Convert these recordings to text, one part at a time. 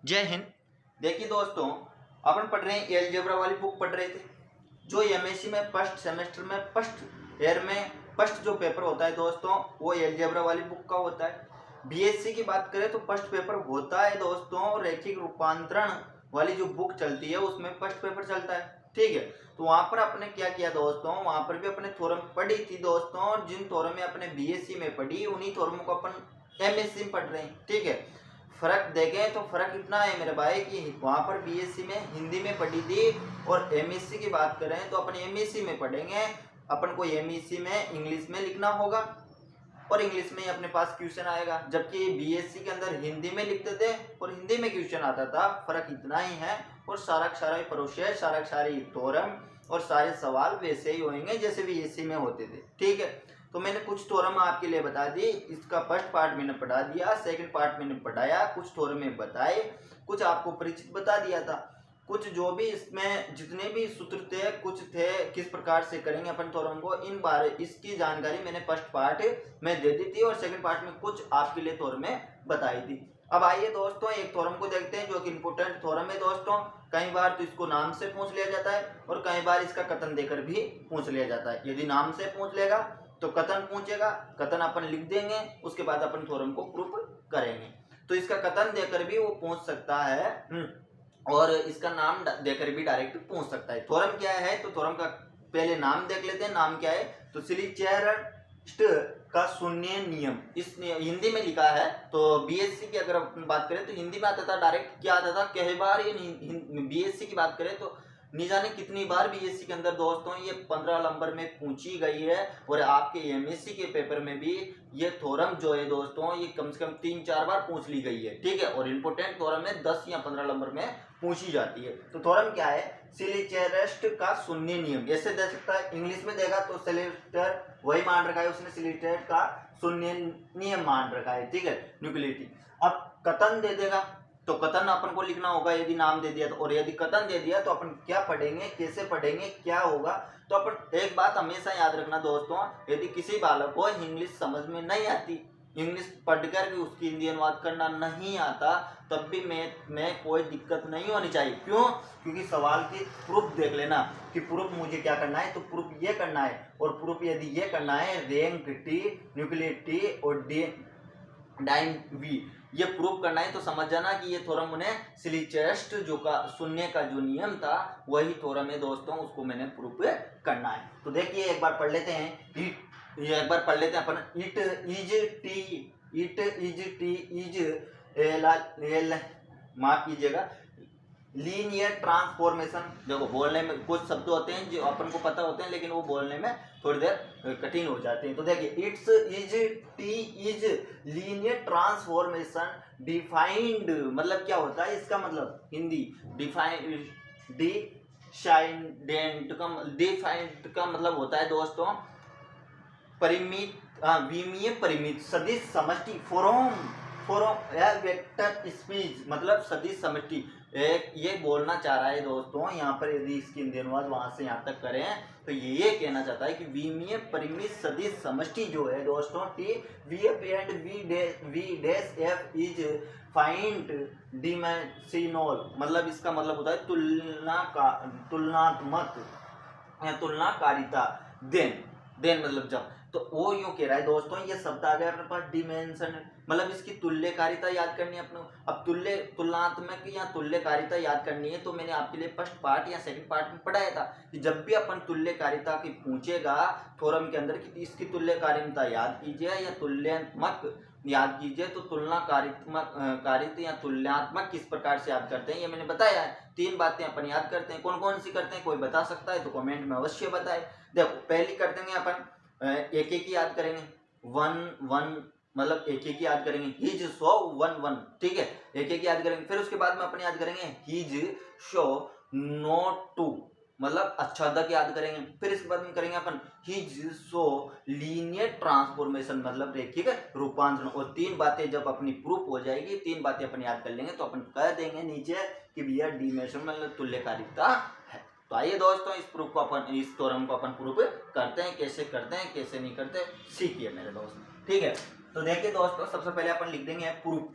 जय हिंद। देखिए दोस्तों, अपन पढ़ रहे हैं अलजेब्रा वाली बुक पढ़ रहे थे, जो एमएससी में फर्स्ट सेमेस्टर में फर्स्ट ईयर में फर्स्ट जो पेपर होता है दोस्तों, वो अलजेब्रा वाली बुक का होता है। बीएससी की बात करें तो फर्स्ट पेपर होता है दोस्तों रैखिक रूपांतरण वाली जो बुक चलती है उसमें फर्स्ट पेपर चलता है। ठीक है, तो वहां पर अपने क्या किया दोस्तों, वहां पर भी अपने थ्योरम पढ़ी थी दोस्तों। जिन थ्योरम में अपने बीएससी में पढ़ी उन्हीं थ्योरम को अपन एमएससी में पढ़ रहे हैं। ठीक है, फर्क देखें तो फर्क इतना है मेरे भाई कि वहां पर बीएससी में हिंदी में पढ़ी थी और एमएससी की बात करें तो अपन एमएससी में पढ़ेंगे। अपन को एमएससी में इंग्लिश में लिखना होगा और इंग्लिश में ही अपने पास क्वेश्चन आएगा, जबकि बीएससी के अंदर हिंदी में लिखते थे और हिंदी में क्वेश्चन आता था। फर्क इतना ही है और सारा प्रोसेस, सारी थ्योरम और सारे सवाल वैसे ही होंगे जैसे बीएससी में होते थे। ठीक है, तो मैंने कुछ थ्योरम आपके लिए बता दी। इसका फर्स्ट पार्ट मैंने पढ़ा दिया, सेकंड पार्ट मैंने पढ़ाया, कुछ थ्योरम में बताए, कुछ आपको परिचित बता दिया था, कुछ जो भी इसमें जितने भी सूत्र थे कुछ थे किस प्रकार से करेंगे अपन थ्योरम को, इन बारे इसकी जानकारी मैंने फर्स्ट पार्ट में दे दी थी और सेकंड पार्ट में कुछ आपके लिए थ्योरम में बताई थी। अब आइए दोस्तों एक थ्योरम को देखते हैं जो कि इंपोर्टेंट थ्योरम है दोस्तों। कई बार तो इसको नाम से पूछ लिया जाता है और कई बार इसका कथन देकर भी पूछ लिया जाता है। यदि नाम से पूछ लेगा तो कथन पूछेगा, कथन अपन लिख देंगे, उसके बाद अपन थ्योरम को प्रूफ करेंगे। तो इसका कथन देकर भी वो पूछ सकता है और इसका नाम देकर भी डायरेक्ट पूछ सकता है। थ्योरम क्या है, तो थ्योरम का पहले नाम देख लेते हैं। नाम क्या है, तो सिलिचेरस्ट का शून्य नियम। इस हिंदी में लिखा है, तो बीएससी की अगर अपन बात करें तो हिंदी में आता था डायरेक्ट, क्या आता था कई बार। ये बीएससी की बात करें तो नहीं जाने कितनी बार बीएससी के अंदर दोस्तों ये 15 नंबर में पूछी गई है और आपके एमएससी के पेपर में भी ये थ्योरम जो है दोस्तों ये कम से कम 3-4 बार पूछ ली गई है। ठीक है, और इंपोर्टेंट थ्योरम में 10 या 15 नंबर में पूछी जाती है। तो थ्योरम क्या है, सिलिचेरस्ट का शून्य नियम। ऐसे दे सकता है, इंग्लिश में देगा तो सिलिटर वही मान रखा है उसने, सिलिटर का शून्य नियम मान रखा है। ठीक है, न्यूक्लियोरिटी। अब कथन दे देगा तो कथन अपन को लिखना होगा यदि नाम दे दिया तो, और यदि कथन दे दिया तो अपन क्या पढ़ेंगे, कैसे पढ़ेंगे, क्या होगा। तो अपन एक बात हमेशा याद रखना दोस्तों, यदि किसी बालक को इंग्लिश समझ में नहीं आती, इंग्लिश पढ़कर भी उसकी हिंदी अनुवाद करना नहीं आता, तब भी मैं कोई दिक्कत नहीं होनी चाहिए। क्यों? क्योंकि सवाल की प्रूफ देख लेना कि प्रूफ मुझे क्या करना है, तो प्रूफ ये करना है। और प्रूफ यदि ये करना है रैंक टी, न्यूक्लियोरिटी और डाइन वी, ये प्रूव करना है, तो समझ जाना कि ये थ्योरम उन्हें सिलिचेरस्ट जो का शून्य का जो नियम था वही थ्योरम है दोस्तों, उसको मैंने प्रूफ करना है। तो देखिए एक बार पढ़ लेते हैं, ये एक बार पढ़ लेते हैं अपन। इट इज माफ कीजिएगा, लीनियर ट्रांसफॉर्मेशन। देखो बोलने में कुछ शब्द होते हैं जो अपन को पता होते हैं लेकिन वो बोलने में थोड़ी देर कठिन हो जाते हैं। तो देखिए it's is linear transformation defined, मतलब क्या होता है इसका मतलब हिंदी डिफाइंड, डिफाइंड का मतलब होता है दोस्तों परिमित, विमीय परिमित सदिश समष्टि फॉर्म या वेक्टर स्पेस, मतलब सदिश समष्टि। एक ये बोलना चाह रहा है दोस्तों यहाँ पर, यदि इसकी हिंदी अनुवाद वहां से यहाँ तक करें तो ये कहना चाहता है कि विमीय परिमित सदिश समष्टि जो है दोस्तों T V F and V dash F is finite dimensional, मतलब इसका मतलब होता है तुलनात्मक या तुलनाकारिता। देन मतलब जब, तो वो यूं कह रहा है दोस्तों, ये शब्द आ गया अपने पास डिमेंशन, मतलब इसकी तुल्यकारिता याद करनी है अपने। अब तुलनात्मक या तुल्यकारिता याद करनी है तो मैंने आपके लिए फर्स्ट पार्ट या सेकंड पार्ट में पढ़ाया था कि जब भी अपन तुल्यकारिता की पूछेगा थ्योरम के अंदर कि इसकी तुल्यकारिता याद कीजिए या तुल्यात्मक याद कीजिए, तो तुलनाकारिता या तुलनात्मक किस प्रकार से याद करते हैं ये मैंने बताया है। 3 बातें अपन याद करते हैं, कौन कौन सी करते हैं कोई बता सकता है तो कमेंट में अवश्य बताए। देखो पहली कर देंगे अपन, एक एक याद करेंगे, 1 मतलब एक एक याद करेंगे, हिज शो 1 ठीक है, एक एक याद करेंगे। फिर उसके बाद में अपन याद करेंगे हिज शो नोट 2, मतलब आच्छादक याद करेंगे। फिर इसके बाद में करेंगे अपन हिज शो लीनियर ट्रांसफॉर्मेशन, मतलब रैखिक रूपांतरण। और 3 बातें जब अपनी प्रूफ हो जाएगी, 3 बातें अपन याद कर लेंगे तो अपन कह देंगे नीचे कि भैया डिमेंशन मतलब तुल्यकारिता है। तो आइए दोस्तों इस प्रूफ को अपन, इस थ्योरम को अपन प्रूफ करते हैं, कैसे करते हैं कैसे नहीं करते सीखिए मेरे दोस्त। ठीक है, तो देखिए दोस्तों सबसे पहले अपन लिख देंगे प्रूफ।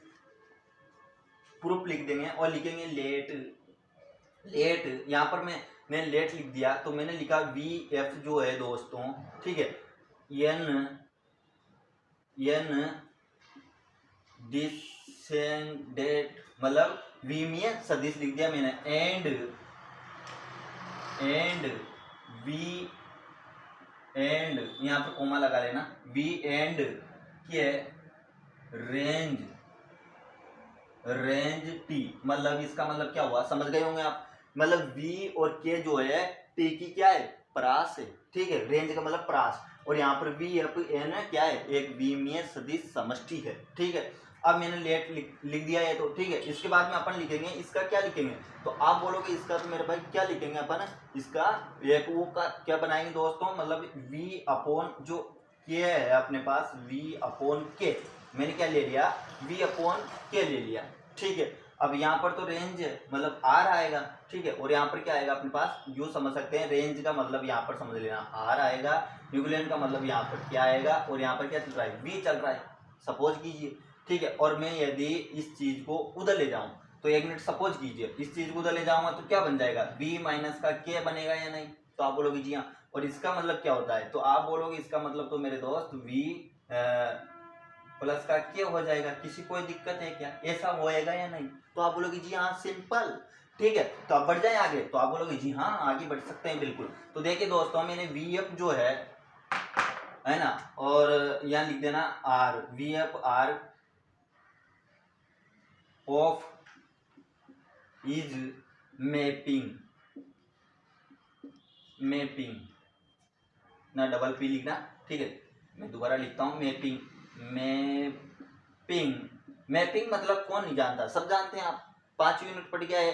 प्रूफ लिख देंगे और लिखेंगे लेट। लेट यहाँ पर मैंने लेट लिख दिया तो मैंने लिखा वी एफ जो है दोस्तों, ठीक है, एन डिसेंडेंट मतलब वी में सदिश लिख दिया मैंने, एंड वी एंड यहाँ पर कोमा लगा लेना, वी एंड के रेंज टी, मतलब इसका मतलब क्या हुआ समझ गए होंगे आप। मतलब वी और के जो है टी की क्या है, परास है, ठीक है, रेंज का मतलब परास, और यहाँ पर वी एफ एन क्या है, एक विमीय सदिश समष्टि है, ठीक है। अब मैंने लेट लिख दिया है तो ठीक है, इसके बाद में अपन लिखेंगे इसका क्या लिखेंगे, तो आप बोलोगे इसका तो मेरे भाई क्या लिखेंगे अपन, इसका एक वो का क्या बनाएंगे दोस्तों, मतलब वी अपॉन जो के है अपने पास, वी अपॉन के, मैंने क्या ले लिया, वी अपॉन के ले लिया, ठीक है। अब यहाँ पर तो रेंज मतलब आर आएगा, ठीक है, और यहाँ पर क्या आएगा अपने पास, यूँ समझ सकते हैं रेंज का मतलब यहाँ पर समझ लेना आर आएगा, न्यूक्लियन का मतलब यहाँ पर क्या आएगा, और यहाँ पर क्या चल रहा है, वी चल रहा है, सपोज कीजिए, ठीक है। और मैं यदि इस चीज को उधर ले जाऊं तो 1 मिनट सपोज कीजिए, इस चीज को उधर ले जाऊंगा तो क्या बन जाएगा, v माइनस का k बनेगा या नहीं, तो आप बोलोगे जी हाँ। और इसका मतलब क्या होता है, तो आप बोलोगे इसका मतलब तो मेरे दोस्त v प्लस का k हो जाएगा, किसी कोई दिक्कत है क्या, ऐसा होएगा या नहीं, तो आप बोलोगे जी हाँ सिंपल, ठीक है। तो आप बढ़ जाए आगे, तो आप बोलोगे जी हाँ आगे बढ़ सकते हैं बिल्कुल। तो देखिए दोस्तों मैंने वी एफ जो है ना, और यहाँ लिख देना R, V F R of is mapping ना, डबल पी लिखना, ठीक है, मैं दोबारा लिखता हूँ, मैपिंग मतलब कौन नहीं जानता, सब जानते हैं आप, 5 यूनिट पढ़ गया है,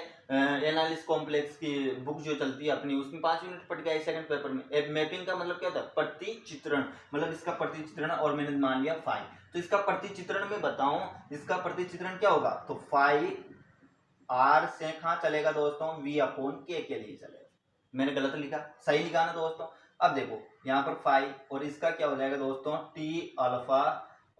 एनालिसिस कॉम्प्लेक्स की बुक जो चलती है अपनी उसमें 5 यूनिट पढ़ गया है सेकंड पेपर में। मैपिंग का मतलब क्या होता है, प्रतिचित्रण, मतलब इसका प्रतिचित्रण, और मैंने मान लिया फाई, तो इसका प्रतिचित्रण में बताऊं, इसका प्रतिचित्रण क्या होगा, तो फाई आर से कहाँ चलेगा दोस्तों, वी अपॉन के लिए चलेगा। मैंने गलत लिखा, सही लिखा ना दोस्तों। अब देखो यहाँ पर फाई, और इसका क्या हो जाएगा दोस्तों, टी अल्फा,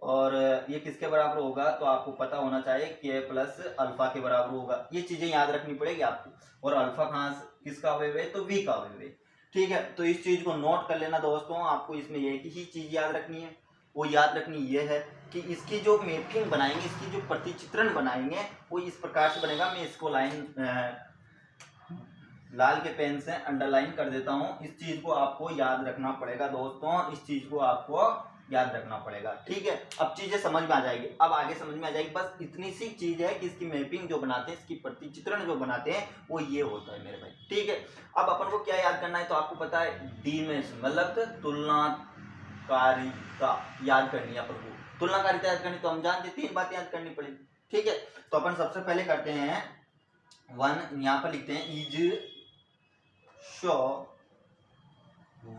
और ये किसके बराबर होगा, तो आपको पता होना चाहिए के प्लस अल्फा के बराबर होगा, ये चीजें याद रखनी पड़ेगी आपको। और अल्फा कहाँ किसका अवयव है, तो वी का अवयव है, ठीक है। तो इस चीज को नोट कर लेना दोस्तों, आपको इसमें एक ही चीज याद रखनी है, वो याद रखनी ये है कि इसकी जो मैपिंग बनाएंगे, इसकी जो प्रतिचित्रण बनाएंगे वो इस प्रकार से बनेगा। मैं इसको लाइन लाल के पेन से अंडरलाइन कर देता हूँ, इस चीज को आपको याद रखना पड़ेगा दोस्तों, इस चीज को आपको याद रखना पड़ेगा, ठीक है। अब चीजें समझ में आ जाएगी, अब आगे समझ में आ जाएगी, बस इतनी सी चीज है कि इसकी मैपिंग जो बनाते हैं, इसकी प्रतिचित्रण जो बनाते हैं वो ये होता है मेरे भाई, ठीक है। अब अपन को क्या याद करना है, तो आपको पता है डिमेंशन मतलब तुलनाकारिता याद करनी है अपन को, तुलनाकारिता याद करनी, तो हम जानते 3 बातें याद करनी पड़ेगी, ठीक है। तो अपन सबसे पहले करते हैं 1, यहाँ पर लिखते हैं इज शो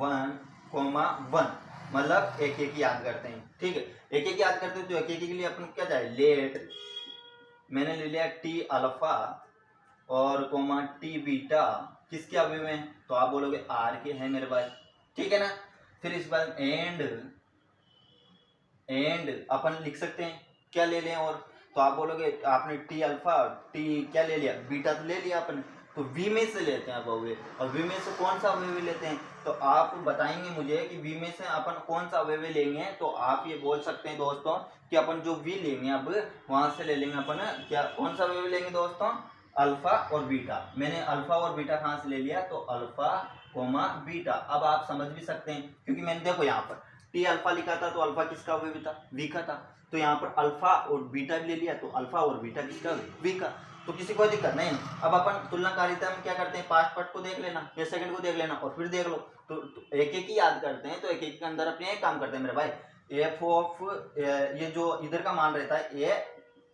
1,1, मतलब एक याद करते हैं, ठीक है, एक याद करते हैं। तो एक के लिए अपन क्या जाए, लेट, मैंने ले लिया टी अल्फा और कोमा टी बीटा, किसके अवयव में, तो आप बोलोगे आर के हैं मेरे भाई, ठीक है ना। फिर इस बार एंड अपन लिख सकते हैं क्या ले लें, और तो आप बोलोगे आपने टी अल्फा टी क्या ले लिया, बीटा तो ले लिया आपने, तो वी में से लेते हैं अब अवयव, और वी में से कौन सा अवयव लेते हैं, तो आप बताएंगे मुझे कि वी में से अपन कौन सा अवयव लेंगे। तो आप ये बोल सकते हैं दोस्तों कि अपन जो वी लेंगे अब वहां से ले लेंगे अपन क्या, कौन सा अवयव लेंगे दोस्तों, अल्फा और बीटा। मैंने अल्फा और बीटा कहाँ से ले लिया, तो अल्फा कोमा बीटा। अब आप समझ भी सकते हैं क्योंकि मैंने देखो यहाँ पर टी अल्फा लिखा था, तो अल्फा किसका अवयव था, वी का था, तो यहाँ पर अल्फा और बीटा भी ले लिया, तो अल्फा और बीटा किसका, वी का, तो किसी कोई दिक्कत नहीं। अब अपन तुलनाकारिता में क्या करते हैं, पास्ट पार्ट को देख लेना या सेकंड को देख लेना और फिर देख लो, तो एक ही याद करते हैं, तो एक के अंदर अपने एक काम करते हैं मेरे भाई, एफ ऑफ ये जो इधर का मान रहता है ए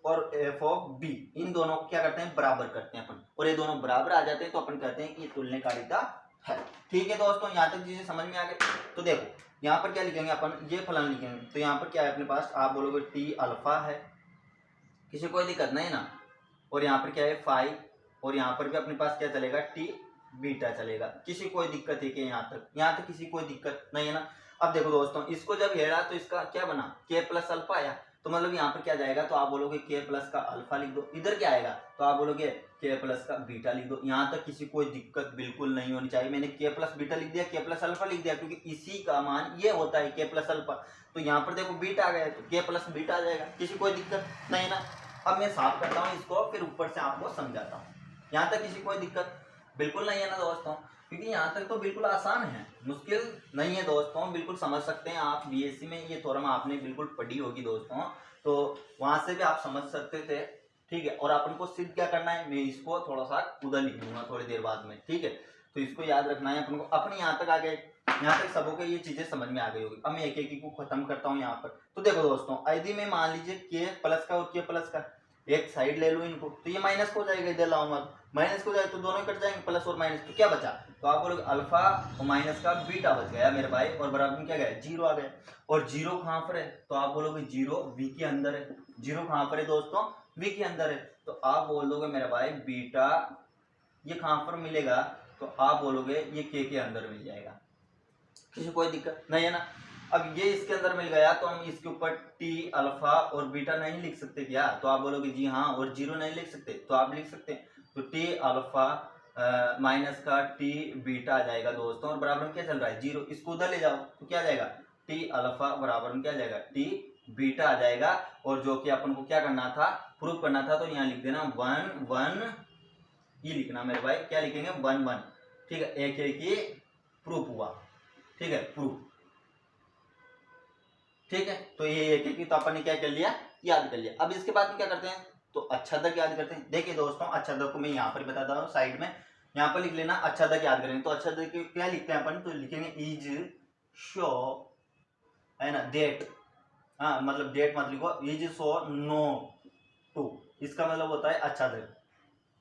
और एफ ऑफ बी, इन दोनों को क्या करते हैं, बराबर करते हैं अपन, और ये दोनों बराबर आ जाते हैं तो अपन कहते हैं कि ये तुलनाकारिता है, ठीक है दोस्तों। यहाँ तक चीजें समझ में आ गई। तो देखो यहाँ पर क्या लिखेंगे अपन, ये फलन लिखेंगे, तो यहाँ पर क्या है अपने पास, आप बोलोगे टी अल्फा है, किसी कोई दिक्कत नहीं ना, और यहाँ पर क्या है फाइव, और यहाँ पर भी अपने पास क्या चलेगा, टी बीटा चलेगा, किसी कोई दिक्कत है कि यहाँ तक किसी कोई दिक्कत नहीं है ना। अब देखो दोस्तों इसको जब हेड़ा तो इसका क्या बना, के प्लस अल्फा आया, तो मतलब यहाँ पर क्या जाएगा, तो आप बोलोगे के प्लस का अल्फा लिख दो। इधर क्या आएगा, तो आप बोलोगे के प्लस का बीटा लिख दो। यहाँ तक किसी कोई दिक्कत बिल्कुल नहीं होनी चाहिए। मैंने के प्लस बीटा लिख दिया, के प्लस अल्फा लिख दिया, क्योंकि इसी का मान ये होता है के प्लस अल्फा। तो यहाँ पर देखो बीटा आ गया, तो के प्लस बीटा आ जाएगा, किसी कोई दिक्कत नहीं ना। अब मैं साफ करता हूँ इसको, फिर ऊपर से आपको समझाता हूँ। यहाँ तक किसी कोई दिक्कत बिल्कुल नहीं है ना दोस्तों, क्योंकि यहाँ तक तो बिल्कुल आसान है, मुश्किल नहीं है दोस्तों, बिल्कुल समझ सकते हैं आप। बीएससी में ये थ्योरम आपने बिल्कुल पढ़ी होगी दोस्तों, तो वहां से भी आप समझ सकते थे, ठीक है। और अपन को सिद्ध क्या करना है, मैं इसको थोड़ा सा उधर लिख दूंगा थोड़ी देर बाद में, ठीक है। तो इसको याद रखना है अपन को। अपने यहाँ तक आ गए, यहाँ तक सबों के ये चीजें समझ में आ गई होगी। अब मैं एक एक को खत्म करता हूँ यहाँ पर। तो देखो दोस्तों, यदि मैं मान लीजिए के प्लस का और के प्लस का एक साइड ले लूँ इनको, तो ये माइनस हो जाएगा, इधर लाऊंगा माइनस हो जाए तो दोनों कट जाएंगे, प्लस और माइनस, तो क्या बचा, तो आप बोलोगे अल्फा और माइनस का बीटा बच गया मेरे भाई, और बराबर में क्या गया, जीरो आ गया। और जीरो कहाँ पर है, तो आप बोलोगे जीरो वी के अंदर है। जीरो कहाँ पर है दोस्तों, वी के अंदर है। तो आप बोल दोगे मेरे भाई बीटा ये कहाँ पर मिलेगा, तो आप बोलोगे ये के अंदर मिल जाएगा, किसी कोई दिक्कत नहीं है ना। अब ये इसके अंदर मिल गया, तो हम इसके ऊपर टी अल्फा और बीटा नहीं लिख सकते क्या, तो आप बोलोगे जी हाँ, और जीरो नहीं लिख सकते, तो आप लिख सकते हैं। तो टी अल्फा माइनस का टी बीटा आ जाएगा दोस्तों, और बराबर में क्या चल रहा है, जीरो। इसको उधर ले जाओ तो क्या जाएगा, टी अल्फा बराबर में क्या जाएगा, टी बीटा आ जाएगा। और जो कि अपन को क्या करना था, प्रूफ करना था, तो यहाँ लिख देना 1 1, ये लिखना मेरे भाई, क्या लिखेंगे 1 1, ठीक है। एक एक ही प्रूफ हुआ, ठीक है, प्रूफ, ठीक है। तो ये एक एक ही तो अपन ने क्या कर लिया, याद कर लिया। अब इसके बाद में क्या करते हैं, तो अच्छादक याद करते हैं। देखिए दोस्तों, अच्छादक को मैं यहाँ पर बताता हूँ, साइड में यहाँ पर लिख लेना, अच्छादक याद करेंगे। तो अच्छादक क्या लिखते हैं अपन, तो लिखेंगे इज शो, है ना, डेट, हाँ मतलब डेट मत लिखो, इज शो नो टू, इसका मतलब होता है अच्छादक,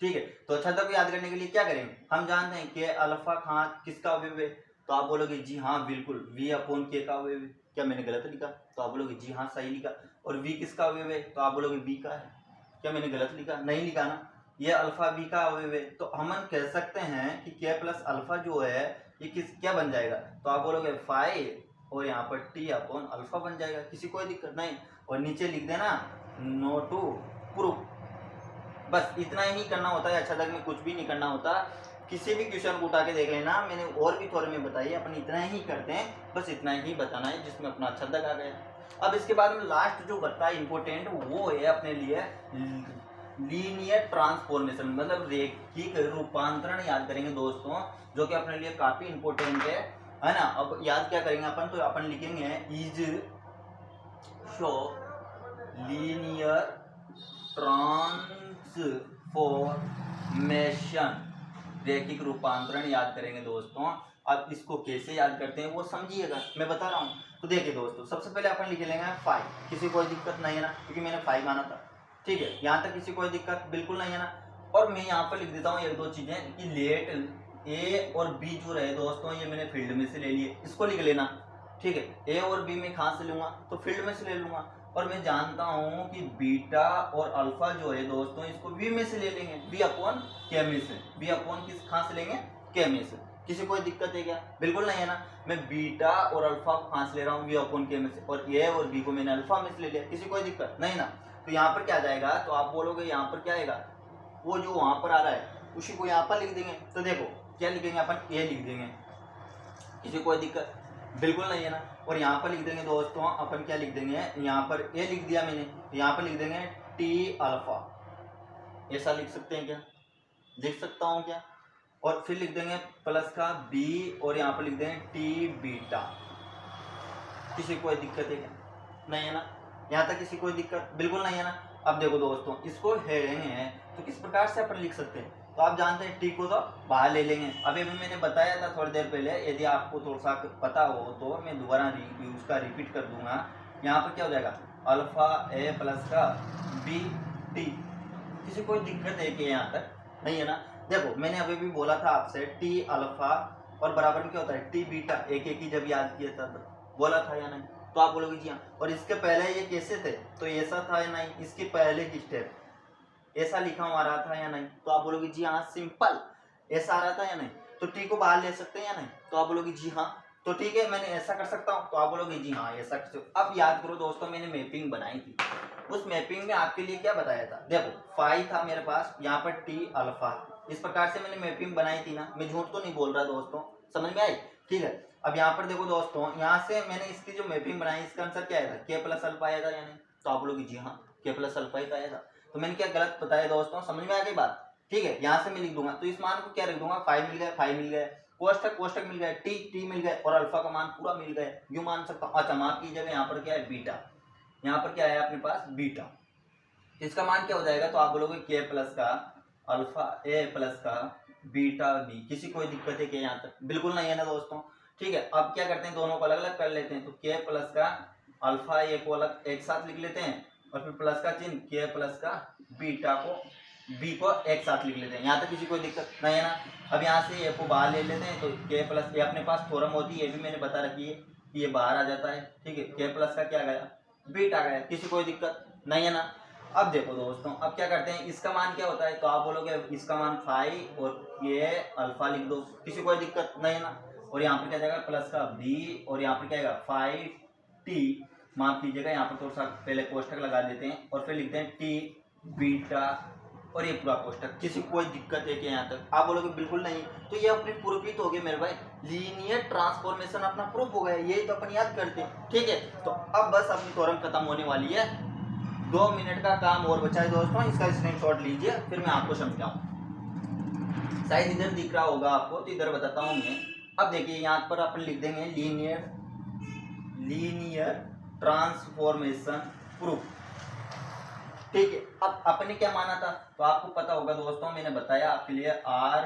ठीक है। तो अच्छादक को याद करने के लिए क्या करेंगे, हम जानते हैं कि अल्फा खां किसका अवयव है, तो आप बोलोगे जी हाँ बिल्कुल, वी अपॉन के का अवयव है। क्या मैंने गलत लिखा, तो आप बोलोगे जी हाँ सही लिखा। और वी किसका अवयव है, तो आप बोलोगे वी का है। क्या मैंने गलत लिखा, नहीं लिखा ना, ये अल्फा वी का अवयव है। तो हम कह सकते हैं कि के प्लस अल्फा जो है ये किस क्या बन जाएगा, तो आप बोलोगे फाइव और यहाँ पर टी अपॉन अल्फा बन जाएगा, किसी कोई दिक्कत नहीं। और नीचे लिख देना नो टू प्रूफ, बस इतना ही करना होता है। अच्छा तक में कुछ भी नहीं करना होता। किसी भी क्वेश्चन को उठा के देख लेना, मैंने और भी थोड़े में बताइए, अपन इतना ही करते हैं, बस इतना ही बताना है जिसमें अपना अच्छा तक आ गया। अब इसके बाद में लास्ट जो बता है इंपॉर्टेंट, वो है अपने लिए लीनियर ट्रांसफॉर्मेशन, मतलब रैखिक रूपांतरण याद करेंगे दोस्तों, जो कि अपने लिए काफी इंपॉर्टेंट है ना। अब याद क्या करेंगे अपन, तो अपन लिखेंगे इज शो लीनियर ट्रांसफॉर्मेशन, रैखिक रूपांतरण याद करेंगे दोस्तों। अब इसको कैसे याद करते हैं वो समझिएगा, मैं बता रहा हूँ। तो देखिए दोस्तों, सबसे पहले अपन लिख लेंगे 5, किसी कोई दिक्कत नहीं है ना, क्योंकि मैंने 5 माना था, ठीक है। यहाँ तक किसी कोई दिक्कत बिल्कुल नहीं है ना। और मैं यहाँ पर लिख देता हूँ एक दो चीजें कि लेट ए और बी जो रहे दोस्तों, ये मैंने फील्ड में से ले लिए, इसको लिख लेना, ठीक है। ए और बी में कहाँ से लूंगा, तो फील्ड में से ले लूंगा। और मैं जानता हूं कि बीटा और अल्फा जो है दोस्तों, इसको वी में से ले लेंगे, वी अपॉन के में से, वी अपॉन किस कहां से लेंगे, के में से। किसी कोई दिक्कत है क्या, बिल्कुल नहीं है ना। मैं बीटा और अल्फा को कहां से ले रहा हूँ, वी अपॉन के में से, और ए और बी को मैंने अल्फा में से ले लिया, किसी कोई दिक्कत नहीं ना। तो यहाँ पर क्या जाएगा, तो आप बोलोगे यहाँ पर क्या आएगा, वो जो वहां पर आ रहा है उसी को यहाँ पर लिख देंगे। तो देखो क्या लिखेंगे अपन, ए लिख देंगे, किसी कोई दिक्कत बिल्कुल नहीं है ना। और यहाँ पर लिख देंगे दोस्तों, अपन क्या लिख देंगे, यहाँ पर ए लिख दिया मैंने, यहाँ पर लिख देंगे टी अल्फा, ऐसा लिख सकते हैं क्या, लिख सकता हूँ क्या। और फिर लिख देंगे प्लस का बी, और यहाँ पर लिख देंगे टी बीटा, किसी कोई दिक्कत है क्या, नहीं है ना। यहाँ तक किसी कोई दिक्कत बिल्कुल नहीं है ना। अब देखो दोस्तों, इसको हेडेंगे तो किस प्रकार से अपन लिख सकते हैं, तो आप जानते हैं टी को तो बाहर ले लेंगे। अभी मैंने बताया था थोड़ी देर पहले, यदि आपको थोड़ा सा पता हो तो मैं दोबारा उसका रिपीट कर दूंगा। यहाँ पर क्या हो जाएगा, अल्फा ए प्लस का बी टी, किसी कोई दिक्कत है कि यहाँ तक नहीं है ना। देखो मैंने अभी भी बोला था आपसे टी अल्फा और बराबर में क्या होता है टी बीटा, एक एक ही जब याद किया था बोला था या नहीं, तो आप बोलोगे जी हाँ। और इसके पहले ये कैसे थे, तो ऐसा था या नहीं, इसके पहले की स्टेप ऐसा लिखा हुआ आ रहा था या नहीं, तो आप बोलोगे जी हाँ सिंपल, ऐसा आ रहा था या नहीं। तो टी को बाहर ले सकते हैं या नहीं, तो आप बोलोगे जी हाँ। तो ठीक है, मैंने ऐसा कर सकता हूँ, तो आप बोलोगे जी हाँ ऐसा कर सकते हो। अब याद करो दोस्तों, मैंने मैपिंग बनाई थी, उस मैपिंग में आपके लिए क्या बताया था, देखो फाई था मेरे पास, यहाँ पर टी अल्फा, इस प्रकार से मैंने मैपिंग बनाई थी ना, मैं झूठ तो नहीं बोल रहा दोस्तों, समझ में आई। ठीक है, अब यहाँ पर देखो दोस्तों, यहाँ से मैंने इसकी जो मैपिंग बनाई, इसका आंसर क्या आया था, के प्लस अल्फा आया था यानी, तो आप बोलोगे जी हाँ के प्लस अल्फा ही आया था। तो मैंने क्या गलत बताया दोस्तों, समझ में आ गई बात। ठीक है, यहाँ से मैं लिख दूंगा, तो इस मान को क्या रख दूंगा, फाइव मिल गया, फाइव मिल गया, कोष्टक कोष्टक मिल गया, टी टी मिल गया, और अल्फा का मान पूरा मिल गया, यूं मान सकता हूँ। अच्छा माफ कीजिएगा, यहाँ पर क्या है बीटा, यहाँ पर क्या है अपने पास बीटा, इसका मान क्या हो जाएगा, तो आप बोलोगे के प्लस का अल्फा ए प्लस का बीटा बी। किसी कोई दिक्कत है क्या यहाँ तक, बिल्कुल नहीं है ना दोस्तों। ठीक है, अब क्या करते हैं, दोनों को अलग अलग कर लेते हैं, तो के प्लस का अल्फा ए को अलग एक साथ लिख लेते हैं, और फिर प्लस का चिन्ह, के प्लस का बीटा को बी को एक साथ लिख लेते हैं, यहाँ तक किसी कोई दिक्कत नहीं है ना। अब यहाँ से ए को बाहर ले लेते हैं, तो के प्लस, ये अपने पास थोरम होती है, ये भी मैंने बता रखी है कि ये बाहर आ जाता है। ठीक है, के प्लस का क्या गया, बीटा गया, किसी कोई दिक्कत नहीं है ना। अब देखो दोस्तों, अब क्या करते हैं, इसका मान क्या होता है, तो आप बोलोगे इसका मान फाइव और ये अल्फा लिख दो, किसी कोई दिक्कत नहीं है ना। और यहाँ पर क्या जाएगा प्लस का बी, और यहाँ पर क्या आएगा फाइव टी, माफ कीजिएगा यहाँ पर थोड़ा सा पहले कोष्टक लगा देते हैं, और फिर लिखते हैं टी बीटा, और ये पूरा कोष्टक, किसी को कोई दिक्कत है कि यहाँ तक, आप बोलोगे बिल्कुल नहीं। तो ये अपनी प्रूफ ही तो हो गई मेरे भाई, लीनियर ट्रांसफॉर्मेशन अपना प्रूफ हो गया, यही तो अपन याद करते हैं। ठीक है, तो अब बस अपनी थ्योरम खत्म होने वाली है, 2 मिनट का काम और बचा है दोस्तों, इसका स्क्रीनशॉट लीजिए, फिर मैं आपको समझाऊं। शायद इधर दिख रहा होगा आपको, तो इधर बताता हूं मैं। अब देखिए यहाँ पर अपन लिख देंगे लीनियर ट्रांसफॉर्मेशन प्रूफ। ठीक है, अब अपने क्या माना था, तो आपको पता होगा दोस्तों, मैंने बताया आपके लिए, आर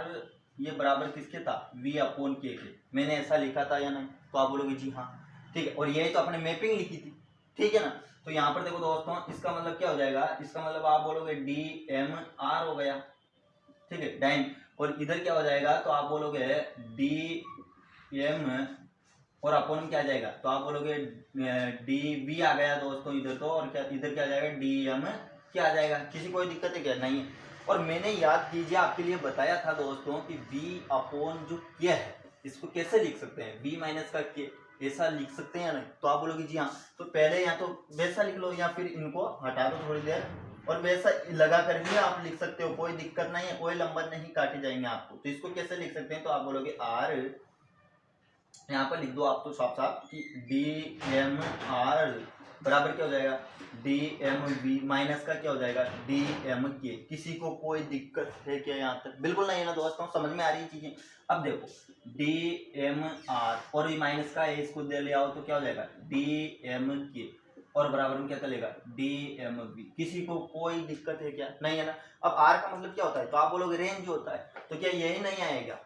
ये बराबर किसके था, वी अपॉन के, मैंने ऐसा लिखा था या नहीं, तो आप बोलोगे जी हाँ। ठीक है, और यही तो अपने मैपिंग लिखी थी, ठीक है ना। तो यहाँ पर देखो दोस्तों, इसका मतलब क्या हो जाएगा, इसका मतलब आप बोलोगे डी एम आर हो गया, ठीक है डाइन, और इधर क्या हो जाएगा, तो आप बोलोगे डी एम, और अपॉन क्या आ जाएगा, तो आप बोलोगे डी वी आ गया दोस्तों इधर तो, और क्या इधर क्या आ जाएगा डी एम क्या आ जाएगा, किसी कोई दिक्कत है क्या, नहीं है। और मैंने याद कीजिए आपके लिए बताया था दोस्तों कि v अपॉन जो के है, इसको कैसे लिख सकते हैं, v माइनस का के, ऐसा लिख सकते हैं या नहीं, तो आप बोलोगे जी हाँ। तो पहले या तो वैसा लिख लो, या फिर इनको हटा दो थोड़ी देर, और वैसा लगा कर भी आप लिख सकते हो, कोई दिक्कत नहीं है, कोई नंबर नहीं काटे जाएंगे आपको। तो इसको कैसे लिख सकते हैं, तो आप बोलोगे आर, यहाँ पर लिख दो आप तो साफ साफ कि डी एम आर बराबर क्या हो जाएगा, डी एम वी माइनस का क्या हो जाएगा, डी एम के। किसी को कोई दिक्कत है क्या यहाँ तक, बिल्कुल नहीं है ना दोस्तों, समझ में आ रही है चीजें। अब देखो डी एम आर और ये माइनस का है, इसको दे ले आओ तो क्या हो जाएगा डी एम के, और बराबर में क्या चलेगा डी एम वी। किसी को कोई दिक्कत है क्या, नहीं है ना। अब आर का मतलब क्या होता है, तो आप बोलोगे रेंज होता है, तो क्या यही नहीं आएगा,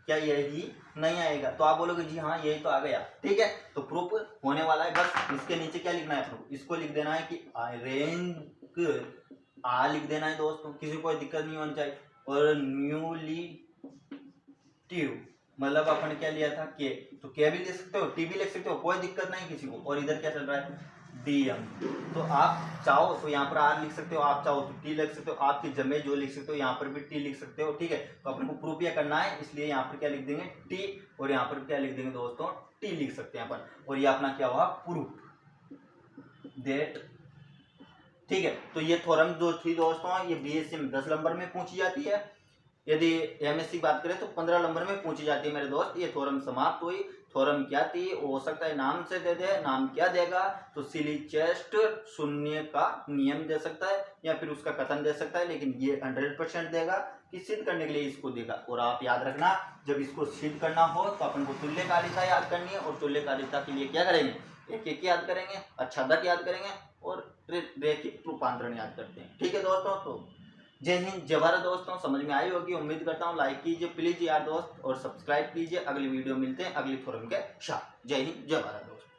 क्या यही नहीं आएगा, तो आप बोलोगे जी हाँ यही तो आ गया। ठीक है, तो प्रूफ होने वाला है, बस इसके नीचे क्या लिखना है प्रूफ, इसको लिख देना है कि रेंज आ लिख देना है दोस्तों, किसी को कोई दिक्कत नहीं होनी चाहिए। और न्यूलिटिव मतलब अपन क्या लिया था के, तो के भी लिख सकते हो, टी भी लिख सकते हो, कोई दिक्कत नहीं किसी को। और इधर क्या चल रहा है डीएम, तो आप चाहो तो यहाँ पर आर लिख सकते हो, आप चाहो तो टी लिख सकते हो, आपकी जमे जो लिख सकते हो, यहाँ पर भी टी लिख सकते हो। ठीक है, तो अपन को प्रूफ यह करना है, इसलिए यहाँ पर क्या लिख देंगे टी, और यहाँ पर क्या लिख देंगे दोस्तों टी लिख सकते हैं अपन, और ये अपना क्या हुआ प्रूफ देट। ठीक है, तो ये थ्योरम जो थी दोस्तों, ये बीएससी में 10 नंबर में पूछी जाती है, यदि एमएससी की बात करें तो 15 नंबर में पूछी जाती है मेरे दोस्त। ये थ्योरम समाप्त हुई। थ्योरम क्या थी, हो सकता है नाम से दे दे, नाम क्या देगा, तो सिलीचेस्ट शून्य का नियम दे सकता है, या फिर उसका कथन दे सकता है, लेकिन ये 100% देगा कि सिद्ध करने के लिए इसको देगा। और आप याद रखना, जब इसको सिद्ध करना हो तो अपन को तुल्यकालिता याद करनी है, और तुल्यकालिता के लिए क्या करेंगे, एक याद करेंगे, अच्छादक याद करेंगे, और रैखिक रूपांतरण याद करते हैं। ठीक है दोस्तों, तो जय हिंद जय भारत दोस्तों, समझ में आई होगी उम्मीद करता हूँ। लाइक कीजिए प्लीज यार दोस्त, और सब्सक्राइब कीजिए। अगली वीडियो मिलते हैं अगली थ्योरम के साथ। जय हिंद जय भारत दोस्तों।